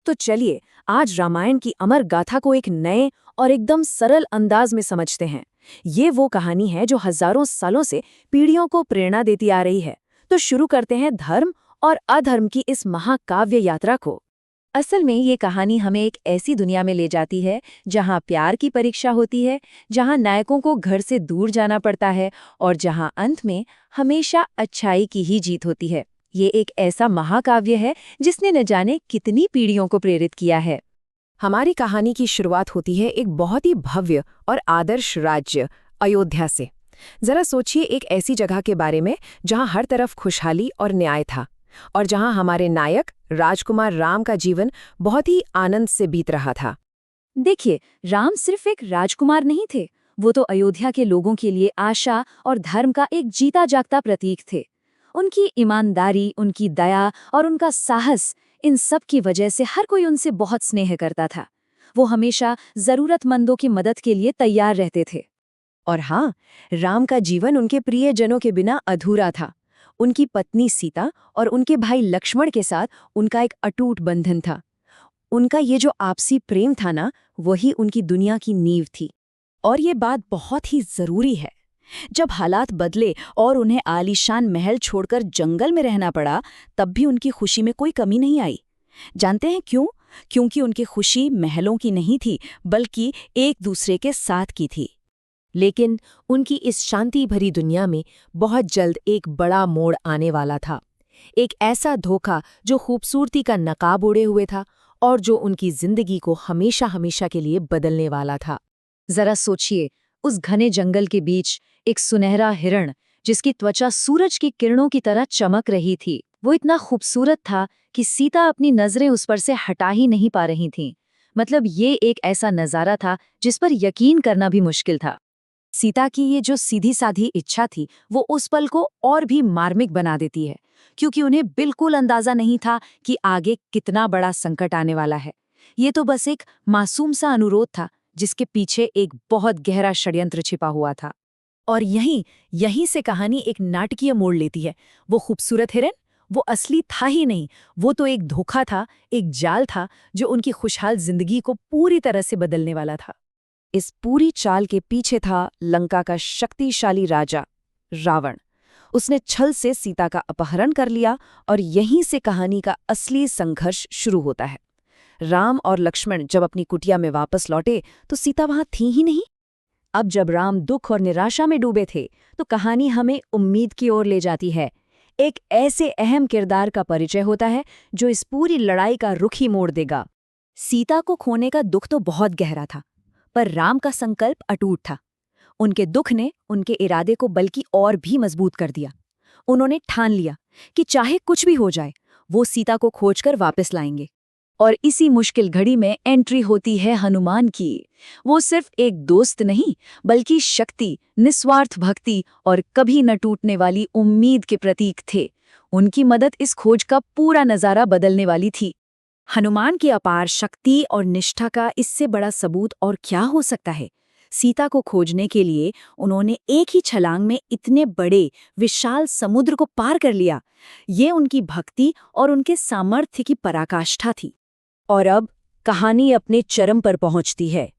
तो चलिए आज रामायण की अमर गाथा को एक नए और एकदम सरल अंदाज में समझते हैं। ये वो कहानी है जो हजारों सालों से पीढ़ियों को प्रेरणा देती आ रही है। तो शुरू करते हैं धर्म और अधर्म की इस महाकाव्य यात्रा को। असल में ये कहानी हमें एक ऐसी दुनिया में ले जाती है जहाँ प्यार की परीक्षा होती है, जहाँ नायकों को घर से दूर जाना पड़ता है और जहाँ अंत में हमेशा अच्छाई की ही जीत होती है। ये एक ऐसा महाकाव्य है जिसने न जाने कितनी पीढ़ियों को प्रेरित किया है। हमारी कहानी की शुरुआत होती है एक बहुत ही भव्य और आदर्श राज्य अयोध्या से। जरा सोचिए एक ऐसी जगह के बारे में जहां हर तरफ खुशहाली और न्याय था और जहां हमारे नायक राजकुमार राम का जीवन बहुत ही आनंद से बीत रहा था। देखिए, राम सिर्फ एक राजकुमार नहीं थे, वो तो अयोध्या के लोगों के लिए आशा और धर्म का एक जीता जागता प्रतीक थे। उनकी ईमानदारी, उनकी दया और उनका साहस, इन सब की वजह से हर कोई उनसे बहुत स्नेह करता था। वो हमेशा जरूरतमंदों की मदद के लिए तैयार रहते थे। और हाँ, राम का जीवन उनके प्रियजनों के बिना अधूरा था। उनकी पत्नी सीता और उनके भाई लक्ष्मण के साथ उनका एक अटूट बंधन था। उनका ये जो आपसी प्रेम था ना, वही उनकी दुनिया की नींव थी। और ये बात बहुत ही जरूरी है। जब हालात बदले और उन्हें आलीशान महल छोड़कर जंगल में रहना पड़ा, तब भी उनकी खुशी में कोई कमी नहीं आई। जानते हैं क्यों? क्योंकि उनकी खुशी महलों की नहीं थी, बल्कि एक दूसरे के साथ की थी। लेकिन उनकी इस शांति भरी दुनिया में बहुत जल्द एक बड़ा मोड़ आने वाला था। एक ऐसा धोखा जो खूबसूरती का नकाब ओढ़े हुए था और जो उनकी जिंदगी को हमेशा हमेशा के लिए बदलने वाला था। जरा सोचिए, उस घने जंगल के बीच एक सुनहरा हिरण, जिसकी त्वचा सूरज की किरणों की तरह चमक रही थी। वो इतना खूबसूरत था कि सीता अपनी नजरें उस पर से हटा ही नहीं पा रही थीं। मतलब ये एक ऐसा नजारा था जिस पर यकीन करना भी मुश्किल था। सीता की ये जो सीधी साधी इच्छा थी, वो उस पल को और भी मार्मिक बना देती है, क्योंकि उन्हें बिल्कुल अंदाजा नहीं था कि आगे कितना बड़ा संकट आने वाला है। ये तो बस एक मासूम सा अनुरोध था, जिसके पीछे एक बहुत गहरा षड्यंत्र छिपा हुआ था। और यहीं से कहानी एक नाटकीय मोड़ लेती है। वो खूबसूरत हिरन, वो असली था ही नहीं, वो तो एक धोखा था, एक जाल था जो उनकी खुशहाल जिंदगी को पूरी तरह से बदलने वाला था। इस पूरी चाल के पीछे था लंका का शक्तिशाली राजा रावण। उसने छल से सीता का अपहरण कर लिया और यहीं से कहानी का असली संघर्ष शुरू होता है। राम और लक्ष्मण जब अपनी कुटिया में वापस लौटे तो सीता वहां थी ही नहीं। अब जब राम दुख और निराशा में डूबे थे, तो कहानी हमें उम्मीद की ओर ले जाती है। एक ऐसे अहम किरदार का परिचय होता है जो इस पूरी लड़ाई का रुख ही मोड़ देगा। सीता को खोने का दुख तो बहुत गहरा था, पर राम का संकल्प अटूट था। उनके दुख ने उनके इरादे को बल्कि और भी मजबूत कर दिया। उन्होंने ठान लिया कि चाहे कुछ भी हो जाए, वो सीता को खोजकर वापस लाएंगे। और इसी मुश्किल घड़ी में एंट्री होती है हनुमान की। वो सिर्फ एक दोस्त नहीं, बल्कि शक्ति, निस्वार्थ भक्ति और कभी न टूटने वाली उम्मीद के प्रतीक थे। उनकी मदद इस खोज का पूरा नजारा बदलने वाली थी। हनुमान की अपार शक्ति और निष्ठा का इससे बड़ा सबूत और क्या हो सकता है। सीता को खोजने के लिए उन्होंने एक ही छलांग में इतने बड़े विशाल समुद्र को पार कर लिया। ये उनकी भक्ति और उनके सामर्थ्य की पराकाष्ठा थी। और अब कहानी अपने चरम पर पहुंचती है।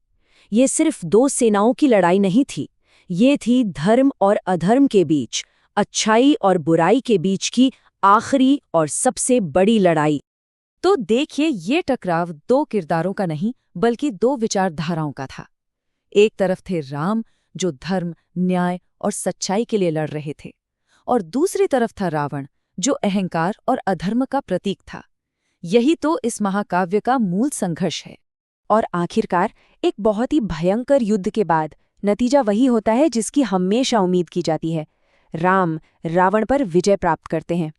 ये सिर्फ दो सेनाओं की लड़ाई नहीं थी, ये थी धर्म और अधर्म के बीच, अच्छाई और बुराई के बीच की आखिरी और सबसे बड़ी लड़ाई। तो देखिए, ये टकराव दो किरदारों का नहीं, बल्कि दो विचारधाराओं का था। एक तरफ थे राम, जो धर्म, न्याय और सच्चाई के लिए लड़ रहे थे, और दूसरी तरफ था रावण, जो अहंकार और अधर्म का प्रतीक था। यही तो इस महाकाव्य का मूल संघर्ष है। और आखिरकार एक बहुत ही भयंकर युद्ध के बाद नतीजा वही होता है जिसकी हमेशा उम्मीद की जाती है। राम रावण पर विजय प्राप्त करते हैं।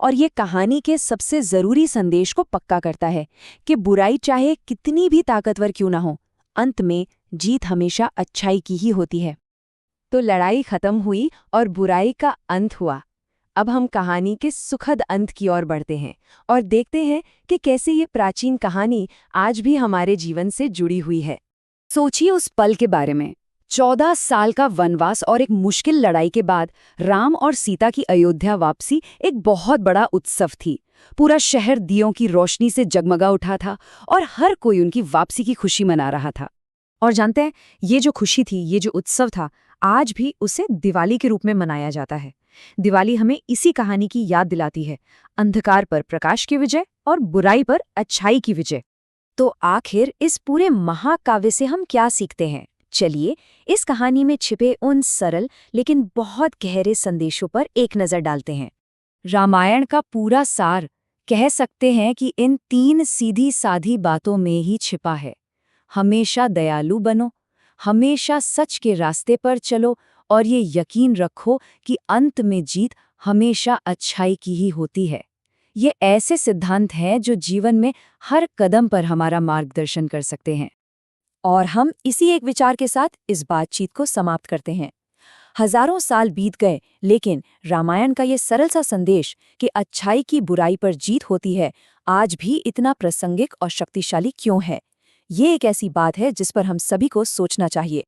और ये कहानी के सबसे जरूरी संदेश को पक्का करता है कि बुराई चाहे कितनी भी ताकतवर क्यों ना हो, अंत में जीत हमेशा अच्छाई की ही होती है। तो लड़ाई खत्म हुई और बुराई का अंत हुआ। अब हम कहानी के सुखद अंत की ओर बढ़ते हैं और देखते हैं कि कैसे ये प्राचीन कहानी आज भी हमारे जीवन से जुड़ी हुई है। सोचिए उस पल के बारे में 14 साल का वनवास और एक मुश्किल लड़ाई के बाद राम और सीता की अयोध्या वापसी एक बहुत बड़ा उत्सव थी। पूरा शहर दियों की रोशनी से जगमगा उठा था और हर कोई उनकी वापसी की खुशी मना रहा था। और जानते हैं, ये जो खुशी थी, ये जो उत्सव था, आज भी उसे दिवाली के रूप में मनाया जाता है। दिवाली हमें इसी कहानी की याद दिलाती है, अंधकार पर प्रकाश की विजय और बुराई पर अच्छाई की विजय। तो आखिर इस पूरे महाकाव्य से हम क्या सीखते हैं? चलिए इस कहानी में छिपे उन सरल लेकिन बहुत गहरे संदेशों पर एक नजर डालते हैं। रामायण का पूरा सार कह सकते हैं कि इन 3 सीधी साधी बातों में ही छिपा है। हमेशा दयालु बनो, हमेशा सच के रास्ते पर चलो और ये यकीन रखो कि अंत में जीत हमेशा अच्छाई की ही होती है। ये ऐसे सिद्धांत हैं जो जीवन में हर कदम पर हमारा मार्गदर्शन कर सकते हैं। और हम इसी एक विचार के साथ इस बातचीत को समाप्त करते हैं। हजारों साल बीत गए, लेकिन रामायण का ये सरल सा संदेश कि अच्छाई की बुराई पर जीत होती है, आज भी इतना प्रासंगिक और शक्तिशाली क्यों है? ये एक ऐसी बात है जिस पर हम सभी को सोचना चाहिए।